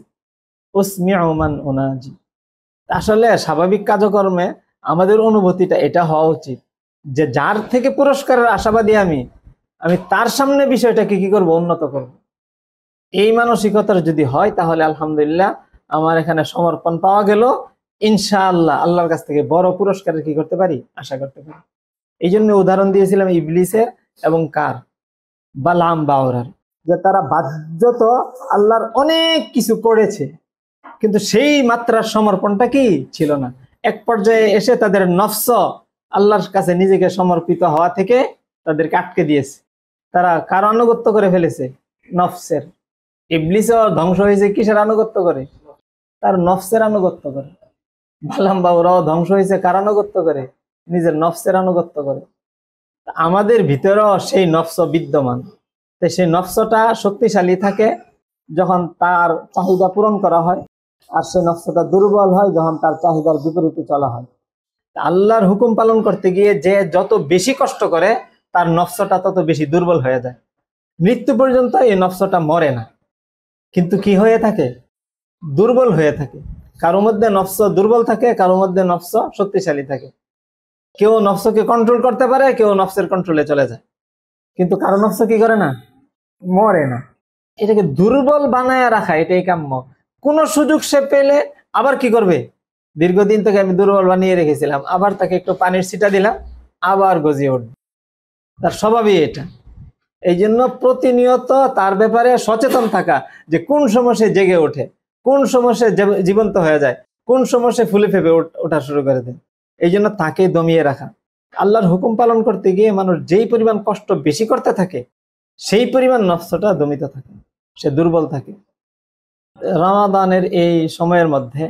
উসমিউ মান উনাজি। আসলে স্বাভাবিক কাজকর্মে আমাদের অনুভূতিটা এটা হওয়া উচিত যে যার থেকে পুরস্কারের আশাবাদী আমি তার সামনে বিষয়টাকে কি করব? উন্নত করব। এই মানসিকতার যদি হয় তাহলে আলহামদুলিল্লাহ আমার এখানে সমর্পণ পাওয়া গেল, ইনশাআল্লাহ আল্লাহর কাছ থেকে বড় পুরস্কারের কি করতে পারি? আশা করতে পারি। এই জন্য উদাহরণ দিয়েছিলাম ইবলিসের এবং কার? বালাম বাওরার, যে তারা বাধ্যত আল্লাহর অনেক কিছু করেছে, কিন্তু সেই মাত্রার সমর্পণটা কি ছিল না। এক পর্যায়ে এসে তাদের নফস আল্লাহর কাছে নিজেকে সমর্পিত হওয়া থেকে তাদেরকে আটকে দিয়েছে। তারা কার আনুগত্য করে ফেলেছে? নফসের। ইবলিসও ধ্বংস হয়েছে কিসের আনুগত্য করে? তার নফসের আনুগত্য করে। বালাম বাউরাও ধ্বংস হয়েছে কার আনুগত্য করে? নিজের নফসের আনুগত্য করে। আমাদের ভিতরেও সেই নফস বিদ্যমান, তাই সেই নফসটা শক্তিশালী থাকে যখন তার চাহিদা পূরণ করা হয়, আর সেই নফসটা দুর্বল হয় যখন তার চাহিদার বিপরীতে চলা হয়। আল্লাহর হুকুম পালন করতে গিয়ে যে যত বেশি কষ্ট করে তার নফসটা তত বেশি দুর্বল হয়ে যায়। মৃত্যু পর্যন্ত এই নফসটা মরে না, কিন্তু কি হয়ে থাকে? দুর্বল হয়ে থাকে। কারো মধ্যে নফস দুর্বল থাকে, কারো মধ্যে নফস শক্তিশালী থাকে। কেউ নফসকে কন্ট্রোল করতে পারে, কেউ নফসের কন্ট্রোলে চলে যায়, কিন্তু কারো নফস কি করে না? মরে না। এটাকে দুর্বল বানায় রাখা এটাই কাম্য। কোন সুযোগ সে পেলে আবার কি করবে? দীর্ঘদিন থেকে আমি দুর্বল বানিয়ে রেখেছিলাম, আবার তাকে একটু পানির ছিটা দিলাম, আবার গজিয়ে উঠবে। তার স্বভাবই এটা। এই জন্য প্রতিনিয়ত তার ব্যাপারে সচেতন থাকা, যে কোন সময় সে জেগে ওঠে, কোন সময় সে জীবন্ত হয়ে যায়, কোন সময় সে ফুলে ফেপে ওঠা শুরু করে দেয়। এই জন্য তাকে দমিয়ে রাখা। আল্লাহর হুকুম পালন করতে গিয়ে মানুষ যেই পরিমাণ কষ্ট বেশি করতে থাকে, সেই পরিমাণ নফসটা দমিত থাকে, সে দুর্বল থাকে। রমাদানের এই সময়ের মধ্যে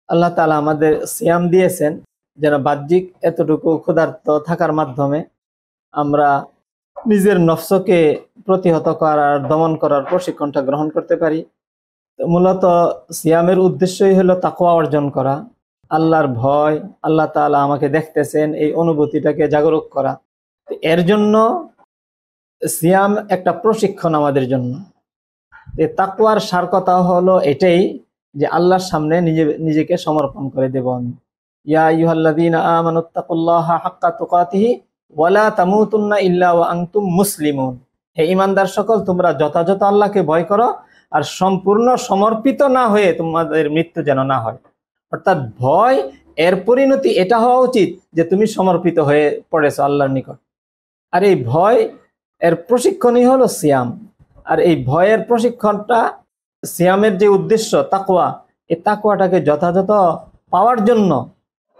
আল্লাহ তাআলা আমাদের সিয়াম দিয়েছেন যেন বাহ্যিক এতটুকু ক্ষুধার্ত থাকার মাধ্যমে আমরা নিজের নফসকে প্রতিহত করার, দমন করার প্রশিক্ষণটা গ্রহণ করতে পারি। মূলত সিয়ামের উদ্দেশ্যই হলো তাকওয়া অর্জন করা, আল্লাহর ভয়, আল্লাহ তাআলা আমাকে দেখতেছেন এই অনুভূতিটাকে জাগরুক করা। এর জন্য সিয়াম একটা প্রশিক্ষণ আমাদের জন্য। তাকওয়ার সার কথা হলো এটাই যে আল্লাহর সামনে নিজেকে সমর্পণ করে দেব আমি। ইয়া আইয়ুহাল্লাযীনা আমানুত্তাকুল্লাহা হাক্কা তুকাতিহি ওয়ালা তামুতুন্না ইল্লা ওয়া আনতুম মুসলিমুন। হে ঈমানদার সকল, তোমরা যথাযথ আল্লাহকে ভয় করো আর সম্পূর্ণ সমর্পিত না হয়ে তোমাদের মৃত্যু যেন না হয়। অর্থাৎ ভয় এর পরিণতি এটা হওয়া উচিত যে তুমি সমর্পিত হয়ে পড়েছো আল্লাহর নিকট। আর এই ভয় এর প্রশিক্ষণই হলো সিয়াম। আর এই ভয়ের প্রশিক্ষণটা, সিয়ামের যে উদ্দেশ্য তাকওয়া, এই তাকওয়াটাকে যথাযথ পাওয়ার জন্য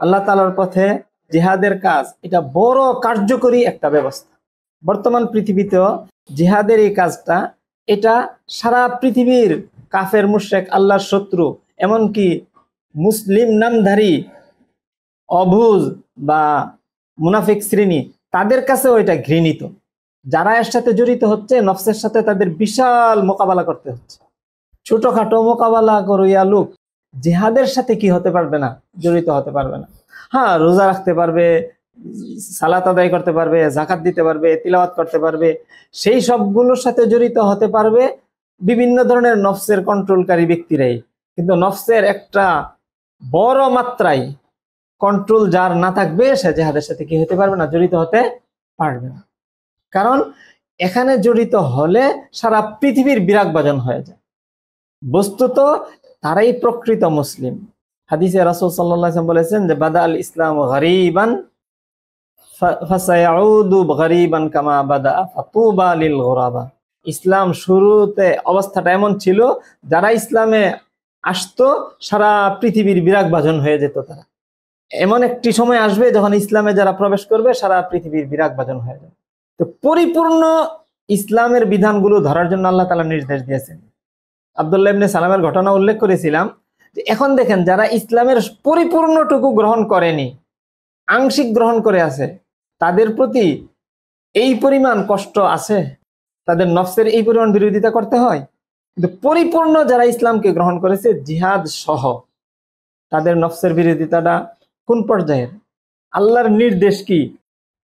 আল্লাহ তাআলার পথে জিহাদের কাজ এটা বড় কার্যকরী একটা ব্যবস্থা। বর্তমান পৃথিবীতেও জিহাদের এই কাজটা, এটা সারা পৃথিবীর কাফের মুশরিক আল্লাহর শত্রু, এমনকি মুসলিম নামধারী অবুঝ বা মুনাফিক শ্রেণী, তাদের কাছেও এটা ঘৃণিত। যারা এর সাথে জড়িত হচ্ছে, নফসের সাথে তাদের বিশাল মোকাবেলা করতে হচ্ছে। ছোটখাটো মোকাবেলা করিয়া লোক জিহাদের সাথে কি হতে পারবে না, জড়িত হতে পারবে না। হ্যাঁ, রোজা রাখতে পারবে, সালাত আদায় করতে পারবে, যাকাত দিতে পারবে, তিলাওয়াত করতে পারবে, সেই সবগুলোর সাথে জড়িত হতে পারবে বিভিন্ন ধরনের নফসের কন্ট্রোলকারী ব্যক্তিরাই। কিন্তু নফসের একটা বড় মাত্রায় কন্ট্রোল যার না থাকবে, সে জিহাদের সাথে কি হতে পারবে না, জড়িত হতে পারবে না। কারণ এখানে জড়িত হলে সারা পৃথিবীর বিরাগ বাজন হয়ে যায়। বস্তুত তারাই প্রকৃত মুসলিম। হাদিসে রাসূল সাল্লাল্লাহু আলাইহি ওয়াসাল্লাম বলেছেন যে বাদা আল ইসলাম গরীবান ফাসায়াউদু গরীবান কামা বাদা ফাতুবা লিল গুরাবা। ইসলাম শুরুতে অবস্থাটা এমন ছিল, যারা ইসলামে আসতো সারা পৃথিবীর বিরাগ বাজন হয়ে যেত তারা। এমন একটি সময় আসবে যখন ইসলামে যারা প্রবেশ করবে সারা পৃথিবীর বিরাগ বাজন হয়ে যাবে। তো পরিপূর্ণ ইসলামের বিধানগুলো ধরার জন্য আল্লাহ তাআলা নির্দেশ দিয়েছেন। আব্দুল্লাহ ইবনে সালামের ঘটনা উল্লেখ করেছিলাম যে এখন দেখেন, যারা ইসলামের পরিপূর্ণটুকু গ্রহণ করেনি, আংশিক গ্রহণ করে আছে, তাদের প্রতি এই পরিমাণ কষ্ট আছে, তাদের নফসের এই পরিমাণ বিরোধিতা করতে হয়। কিন্তু পরিপূর্ণ যারা ইসলামকে গ্রহণ করেছে জিহাদ সহ, তাদের নফসের বিরোধিতাটা কোন পর্যায়ের? আল্লাহর নির্দেশ কি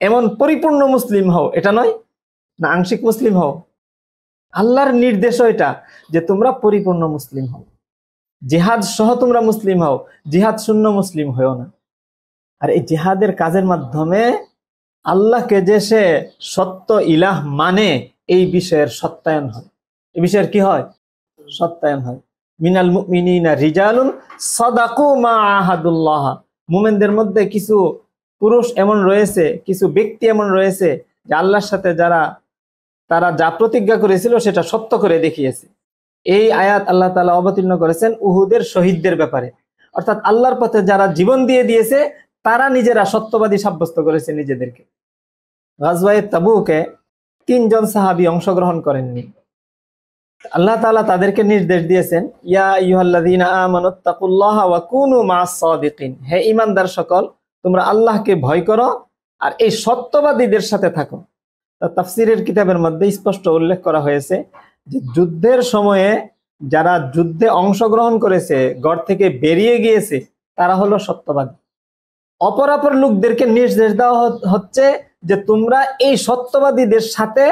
এমন পরিপূর্ণ মুসলিম হও, এটা নয়, না আংশিক মুসলিম হও। আল্লাহর নির্দেশ এটা যে তোমরা পরিপূর্ণ মুসলিম হও, জিহাদ সহ তোমরা মুসলিম হও, জিহাদ শূন্য মুসলিম হও না। আর এই জিহাদের কাজের মাধ্যমে আল্লাহকে যে সে সত্য ইলাহ মানে, এই বিষয়ের সত্যায়ন হয়। এই বিষয়ের কি হয়? সত্যায়ন হয়। মিনাল মুমিনিনা রিজালুন সাদাকু মা আহাদুল্লাহ। মুমিনদের মধ্যে কিছু পুরুষ এমন রয়েছে, কিছু ব্যক্তি এমন রয়েছে যে আল্লাহর সাথে তারা যা প্রতিজ্ঞা করেছিল সেটা সত্য করে দেখিয়েছে। এই আয়াত আল্লাহ তাআলা অবতীর্ণ করেছেন উহুদের শহীদদের ব্যাপারে। অর্থাৎ আল্লাহর পথে যারা জীবন দিয়ে দিয়েছে, তারা নিজেরা সত্যবাদী সাব্যস্ত করেছে নিজেদেরকে। গাজওয়ায়ে তাবুকে 3 জন সাহাবী অংশগ্রহণ করেননি। আল্লাহ তাআলা তাদেরকে নির্দেশ দিয়েছেন, ইয়া আইয়ুহাল্লাযীনা আমানুত্তাকুল্লাহা ওয়া কুনু মা'আস সাদিকিন। হে ঈমানদার সকল, তোমরা আল্লাহকে ভয় করো আর এই সত্যবাদীদের সাথে থাকো। তাফসীরের কিতাবের মধ্যে স্পষ্ট উল্লেখ করা হয়েছে যে যুদ্ধের সময়ে যারা যুদ্ধে অংশগ্রহণ করেছে, ঘর থেকে বেরিয়ে গিয়েছে, তারা হলো সত্যবাদী। অপরাপর লোকদেরকে নির্দেশ দেওয়া হচ্ছে যে তোমরা এই সত্যবাদীদের সাথে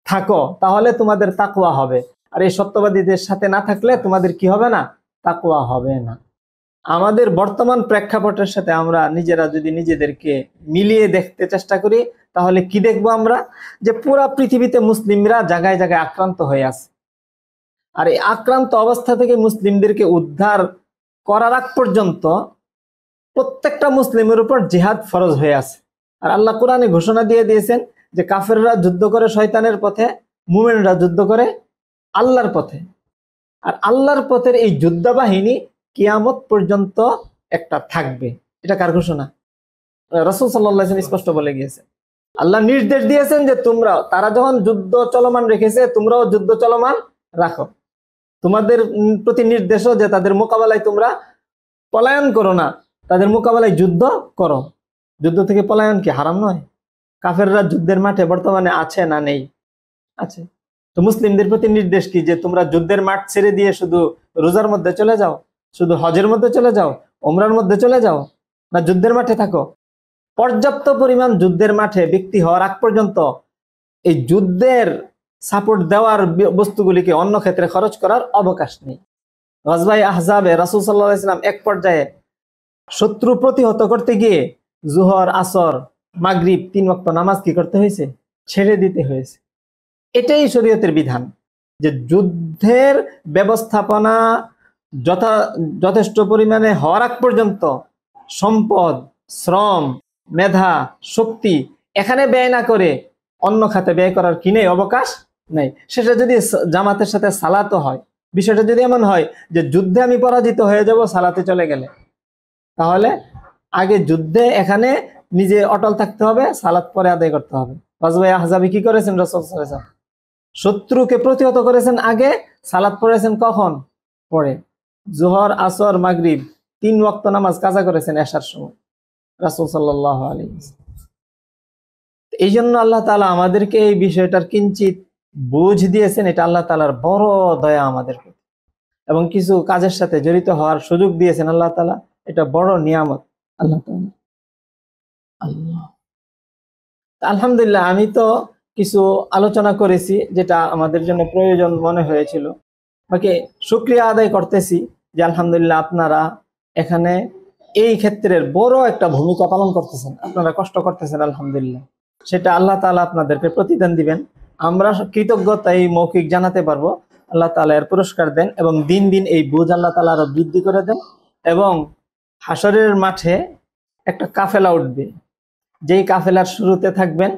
থাকো, তাহলে তোমাদের তাকওয়া হবে। আর এই সত্যবাদীদের সাথে না থাকলে তোমাদের কি হবে না? তাকওয়া হবে না। আমাদের বর্তমান প্রেক্ষাপটের সাথে আমরা নিজেরা যদি নিজেদেরকে মিলিয়ে দেখতে চেষ্টা করি, তাহলে কি দেখবো আমরা? যে পুরা পৃথিবীতে মুসলিমরা জায়গায় জায়গায় আক্রান্ত হয়ে আছে। আর এই আক্রান্ত অবস্থা থেকে মুসলিমদেরকে উদ্ধার করার আগ পর্যন্ত প্রত্যেকটা মুসলিমের উপর জিহাদ ফরজ হয়ে আছে। আর আল্লাহ কোরআনে ঘোষণা দিয়ে দিয়েছেন যে কাফেররা যুদ্ধ করে শয়তানের পথে, মুমিনরা যুদ্ধ করে আল্লাহর পথে। আর আল্লাহর পথের এই যোদ্ধাবাহিনী কিয়ামত পর্যন্ত একটা থাকবে। এটা কার ঘোষণা? রাসূল সাল্লাল্লাহু আলাইহি ওয়াসাল্লাম স্পষ্ট বলে গিয়েছেন। আল্লাহ নির্দেশ দিয়েছেন যে তারা যখন যুদ্ধ চলমান রেখেছে, তোমরাও যুদ্ধ চলমান রাখো। তোমাদের প্রতি নির্দেশও যে তাদের মোকাবেলায় তোমরা পলায়ন করো না, তাদের মোকাবেলায় যুদ্ধ করো। যুদ্ধ থেকে পলায়ন কি হারাম নয়? কাফেররা যুদ্ধের মাঠে বর্তমানে আছে না নেই? আছে। তো মুসলিমদের প্রতি নির্দেশ কি যে তোমরা যুদ্ধের মাঠ ছেড়ে দিয়ে শুধু রোজার মধ্যে চলে যাও, শুধু হজের মধ্যে চলে যাও, ওমরার মধ্যে চলে যাও, না যুদ্ধের মাঠে থাকো? পর্যাপ্ত পরিমাণ যুদ্ধের মাঠে ব্যক্তি হওয়ার আগ পর্যন্ত এই যুদ্ধের সাপোর্ট দেওয়ার বস্তুগুলিকে অন্য ক্ষেত্রে খরচ করার অবকাশ নেই। গজওয়ায়ে আহজাবে রাসূল সাল্লাল্লাহু আলাইহি ওয়াসাল্লাম এক পর্যায়ে শত্রু প্রতিহত করতে গিয়ে জোহর, আসর, মাগরিব 3 ওয়াক্ত নামাজ কি করতে হয়েছে? ছেড়ে দিতে হয়েছে। এটাই শরীয়তের বিধান। যে যুদ্ধের ব্যবস্থাপনা যথেষ্ট পরিমাণে হওয়ার আগ পর্যন্ত সম্পদ, শ্রম, মেধা, শক্তি এখানে ব্যয় না করে অন্য খাতে ব্যয় করার কি নেই, অবকাশ নেই। সেটা যদি জামাতের সাথে সালাতও হয়, বিষয়টা যদি এমন হয় যে যুদ্ধে আমি পরাজিত হয়ে যাব সালাতে চলে গেলে, তাহলে আগে যুদ্ধে এখানে নিজে অটল থাকতে হবে, সালাত পরে আদায় করতে হবে। গাজওয়ে আহজাবে কি করেছেন রাসূল সাল্লাল্লাহু আলাইহি ওয়াসাল্লাম? শত্রুকে প্রতিহত করেছেন আগে, সালাত পড়েছেন কখন? পরে। জোহর, আসর, মাগরিব 3 ওয়াক্ত নামাজ কাজা করেছেন এশার সময় রাসূল সাল্লাল্লাহু আলাইহি ওয়াসাল্লাম। এই জন্য আল্লাহ তাআলা আমাদেরকে এই বিষয়টার কিঞ্চিত বুঝ দিয়েছেন। এটা আল্লাহ তাআলার বড় দয়া আমাদের প্রতি, এবং কিছু কাজের সাথে জড়িত হওয়ার সুযোগ দিয়েছেন আল্লাহ তাআলা। এটা বড় নিয়ামত আল্লাহ তাআলা। আলহামদুলিল্লাহ, আমি তো কিছু আলোচনা করেছি যেটা আমাদের জন্য প্রয়োজন মনে হয়েছিল। বাকি শুকরিয়া আদায় করতেছি যে আলহামদুলিল্লাহ আপনারা এখানে এই ক্ষেত্রের বড় একটা ভূমিকা পালন করতেছেন, আপনারা কষ্ট করতেছেন, আলহামদুলিল্লাহ। সেটা আল্লাহ তাআলা আপনাদেরকে প্রতিদান দিবেন। আমরা কৃতজ্ঞতা এই মৌখিক জানাতে পারবো, আল্লাহ তাআলা এর পুরস্কার দেন, এবং দিন দিন এই বুঝ আল্লাহ তাআলা আরো বৃদ্ধি করে দেন। এবং হাসরের মাঠে একটা কাফেলা উঠবে, যেই কাফেলার শুরুতে থাকবেন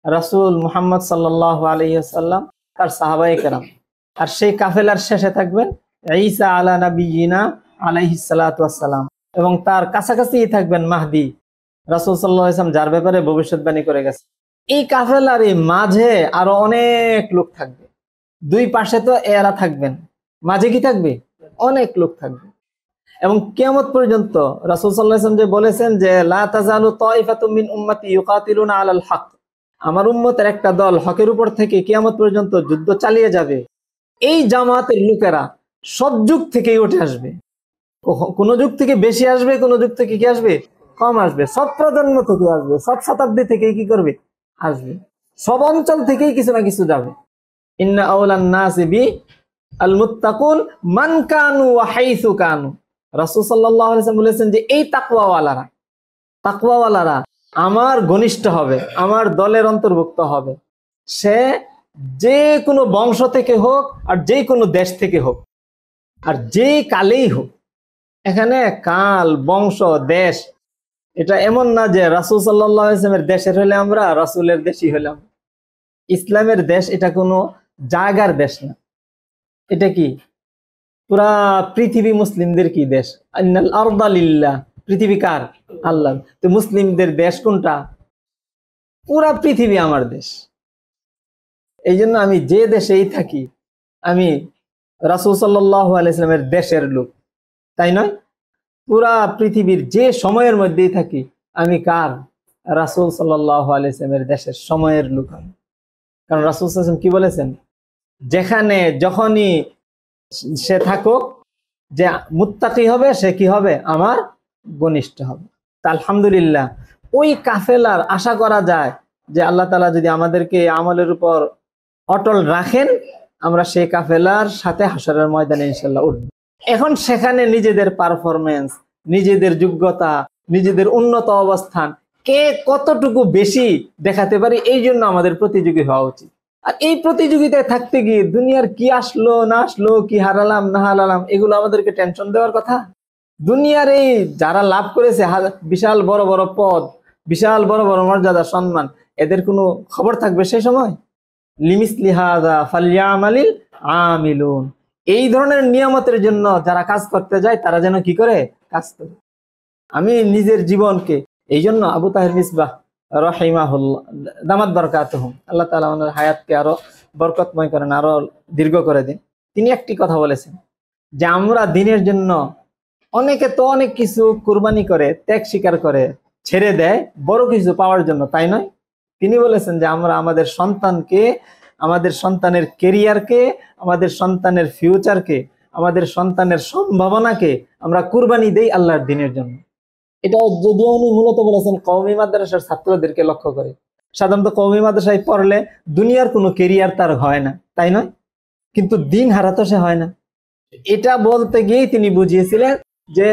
রাসূল মুহাম্মদ সাল্লাল্লাহু আলাইহি ওয়াসাল্লাম, তার সাহাবায়ে কেরাম, আর সেই কাফেলার শেষে থাকবেন ঈসা আলা নবিয়িনা আলাইহিস সালাতু ওয়াস সালাম, এবং তার কাছাকাছি থাকবেন মাহদি, রাসূল সাল্লাল্লাহু আলাইহি ওয়াসাল্লাম যার ব্যাপারে ভবিষ্যৎবাণী করে গেছে। এই কাফেলার মাঝে আরো অনেক লোক থাকবে। দুই পাশে তো এরা থাকবেন, মাঝে কি থাকবে? অনেক লোক থাকবে। এবং কিয়ামত পর্যন্ত রাসূল সাল্লাল্লাহু আলাইহি ওয়াসাল্লাম যে বলেছেন যে লা তাযালু তাইফাতুম মিন উম্মতি ইউকাতিলুনা আলাল হক, আমার উম্মতের একটা দল হকের উপর থেকে কিয়ামত পর্যন্ত যুদ্ধ চালিয়ে যাবে। এই জামাতের লোকেরা সব যুগ থেকেই উঠে আসবে, কোন যুগ থেকে বেশি আসবে, কোন যুগ থেকে কি আসবে? কম আসবে। সব প্রজন্ম থেকে আসবে, সব শতাব্দী থেকে কি করবে? আসবে। সব অঞ্চল থেকেই কিছু না কিছু যাবে। ইন্না আওলান নাসি বি আল মুত্তাকুন মান কানু ওয়া হাইসু কানু, রাসূল সাল্লাল্লাহু আলাইহি ওয়াসাল্লাম বলেছেন যে এই তাকওয়াওয়ালারা আমার ঘনিষ্ঠ হবে, আমার দলের অন্তর্ভুক্ত হবে, সে যে কোনো বংশ থেকে হোক, আর যে কোনো দেশ থেকে হোক, আর যে কালেই হোক। এখানে কাল, বংশ, দেশ এটা এমন না যে রাসূল সাল্লাল্লাহু আলাইহি ওয়াসাল্লামের দেশের হলে আমরা রাসূলের দেশই হলাম। ইসলামের দেশ এটা কোনো জায়গার দেশ না, এটা কি পুরা পৃথিবী মুসলিমদের কি দেশ। আন্নাল আরদা লিল্লাহ, পৃথিবী কার? আল্লাহ। তো মুসলিমদের দেশ কোনটা? পুরা পৃথিবী আমার দেশ। এই জন্য আমি যে দেশেই থাকি আমি রাসূল সাল্লাল্লাহু আলাইহি ওয়াসাল্লামের দেশের লোক, তাই নয়? পুরা পৃথিবীর যে সময়ের মধ্যেই থাকি আমি কার? রাসূল সাল্লাল্লাহু আলাইহি ওয়াসাল্লামের দেশের সময়ের লোক। কারণ রাসূল সাল্লাল্লাহু আলাইহি ওয়াসাল্লাম কি বলেছেন? যেখানে যখনই সে থাকুক, যে মুত্তাকি হবে সে কি হবে? আমার ঘনিষ্ঠ হবে। তা আলহামদুলিল্লাহ ওই কাফেলার আশা করা যায় যে আল্লাহ তাআলা যদি আমাদেরকে আমলের উপর অটল রাখেন, আমরা সেই কাফেলার সাথে হাসরের ময়দানে ইনশাআল্লাহ উঠব। এখন সেখানে নিজেদের পারফরমেন্স, নিজেদের যোগ্যতা, নিজেদের উন্নত অবস্থান কে কতটুকু বেশি দেখাতে পারি, এই জন্য আমাদের প্রতিযোগী হওয়া উচিত। আর এই প্রতিযোগিতায় থাকতে গিয়ে দুনিয়ার কি আসলো না আসলো, কি হারালাম না হারালাম, এগুলো আমাদেরকে টেনশন দেওয়ার কথা। দুনিয়ার এই যারা লাভ করেছে বিশাল বড় বড় পদ, বিশাল বড় বড় মর্যাদা, সম্মান, এদের কোনো খবর থাকবে সেই সময়? লিমিসলি হাযা ফালইয়ামালিল আমিলুন, এই ধরনের নিয়ামতের জন্য যারা কাজ করতে যায় তারা যেন কি করে? কাজ করে। আমি নিজের জীবনকে, এই জন্য আবু তাহের মিসবাহ রাহিমাহুল্লাহ দামাত বারাকাতুহুম, আল্লাহ তাআলা ওনার হায়াতকে আরো বরকতময় করেন, আরো দীর্ঘ করে দিন। তিনি একটি কথা বলেছেন যে আমরা দিনের জন্য অনেকে তো অনেক কিছু কুরবানি করে, ত্যাগ স্বীকার করে, ছেড়ে দেয় বড় কিছু পাওয়ার জন্য, তাই নয়? তিনি বলেছেন যে আমরা আমাদের সন্তানকে, আমাদের সন্তানের কেরিয়ারকে, আমাদের সন্তানের ফিউচারকে, আমাদের সন্তানের সম্ভাবনাকে আমরা কুরবানি দেই আল্লাহর দ্বীনের জন্য। এটা যদিও উনি মূলত বলেছেন কওমি মাদ্রাসার ছাত্রদেরকে লক্ষ্য করে। সাধারণত কওমি মাদ্রাসায় পড়লে দুনিয়ার কোনো কেরিয়ার তার হয় না, তাই নয়? কিন্তু দিন হারাতো সে হয় না। এটা বলতে গিয়েই তিনি বুঝিয়েছিলেন যে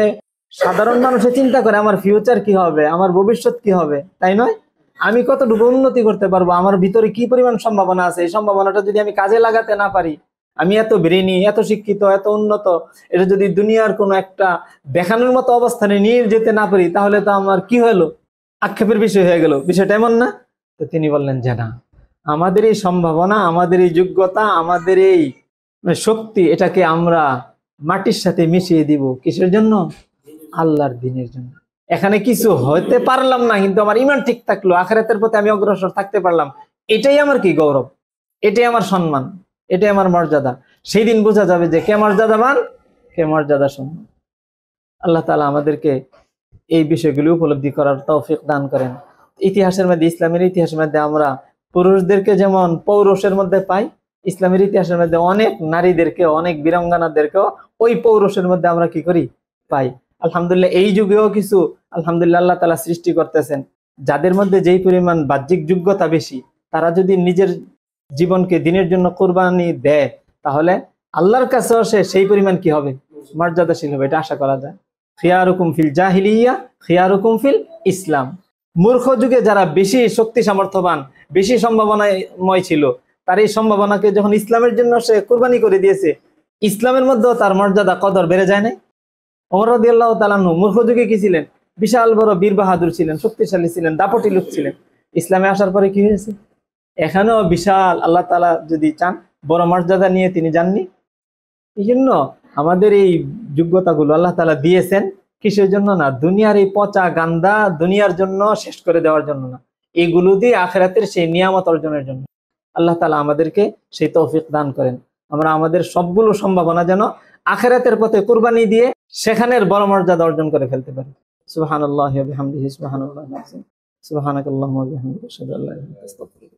সাধারণ মানুষে চিন্তা করে আমার ফিউচার কি হবে, আমার ভবিষ্যৎ কি হবে, তাই নয়? আমি কতটুকু উন্নতি করতে পারবো, আমার ভিতরে কি পরিমাণ সম্ভাবনা আছে, এই সম্ভাবনাটা যদি আমি কাজে লাগাতে না পারি আমি এত ব্রেনি, এত শিক্ষিত, এত উন্নত, এটা যদি দুনিয়ার কোনো একটা দেখানোর মতো অবস্থানে নিয়ে যেতে না পারি, তাহলে তো আমার কি হলো, আক্ষেপের বিষয় হয়ে গেল। বিষয়টা এমন না? তো তিনি বললেন যে না, আমাদের এই সম্ভাবনা, আমাদের এই যোগ্যতা, আমাদের এই শক্তি, এটাকে আমরা মাটির সাথে মিশিয়ে দিব। কিসের জন্য? আল্লাহর দ্বীনের জন্য। এখানে কিছু হতে পারলাম না, কিন্তু আমার ঈমান ঠিক থাকলো, আখিরাতের প্রতি আমি অগ্রসর থাকতে পারলাম, এটাই আমার কি গৌরব, এটাই আমার সম্মান, এটাই আমার মর্যাদা। সেই দিন বোঝা যাবে যে কে মর্যাদাবান, কে মর্যাদা সম্মান। আল্লাহ তাআলা আমাদেরকে এই বিষয়গুলি উপলব্ধি করার তৌফিক দান করেন। ইতিহাসের মধ্যে, ইসলামের ইতিহাসের মধ্যে আমরা পুরুষদেরকে যেমন পৌরুষের মধ্যে পাই, ইসলামের ইতিহাসের মধ্যে অনেক নারীদেরকে, অনেক বীরাঙ্গনাদেরকেও ওই পৌরুষের মধ্যে আমরা কি করি, পাই। আলহামদুলিল্লাহ এই যুগেও কিছু আলহামদুলিল্লাহ আল্লাহ তাআলা সৃষ্টি করতেছেন, যাদের মধ্যে যেই পরিমাণ বাহ্যিক যোগ্যতা বেশি, তারা যদি নিজের জীবনকে দ্বীনের জন্য কোরবানি দেয়, তাহলে আল্লাহর কাছেও সে সেই পরিমাণ কি হবে, মর্যাদাশীল হবে, এটা আশা করা যায়। খিয়ারুকুম ফিল জাহিলিয়া খিয়ারুকুম ফিল ইসলাম। মূর্খ যুগে যারা বেশি শক্তি সামর্থ্যবান, বেশি সম্ভাবনাময় ছিল, তার এই সম্ভাবনাকে যখন ইসলামের জন্য সে কোরবানি করে দিয়েছে, ইসলামের মধ্যেও তার মর্যাদা কদর বেড়ে যায় না। ওমর রাদিয়াল্লাহু তাআলা আনহু মূর্খ যুগে কি ছিলেন? বিশাল বড় বীর বাহাদুর ছিলেন, শক্তিশালী ছিলেন, দাপটি লোক ছিলেন। ইসলামে আসার পরে কি হয়েছে? এখানেও বিশাল, আল্লাহ তাআলা যদি চান বড় মর্যাদা নিয়ে তিনি যাননি। এই জন্য আমাদের এই যোগ্যতাগুলো আল্লাহ তাআলা দিয়েছেন কিসের জন্য না? দুনিয়ার এই পচা গান্দা দুনিয়ার জন্য শেষ করে দেওয়ার জন্য না, এগুলো দিয়ে আখিরাতের সেই নিয়ামত অর্জনের জন্য। আল্লাহ তাআলা আমাদেরকে সেই তৌফিক দান করেন, আমরা আমাদের সবগুলো সম্ভাবনা যেন আখিরাতের পথে কুরবানি দিয়ে সেখানের বড় মর্যাদা অর্জন করে ফেলতে পারি। সুবহানাল্লাহি ওয়া বিহামদিহি, সুবহানাল্লাহিল আযীম, সুবহানাকাল্লাহুম্মা ওয়া বিহামদিকা, আশহাদু আল্লা ইলাহা ইল্লা আনতা, আস্তাগফিরুকা।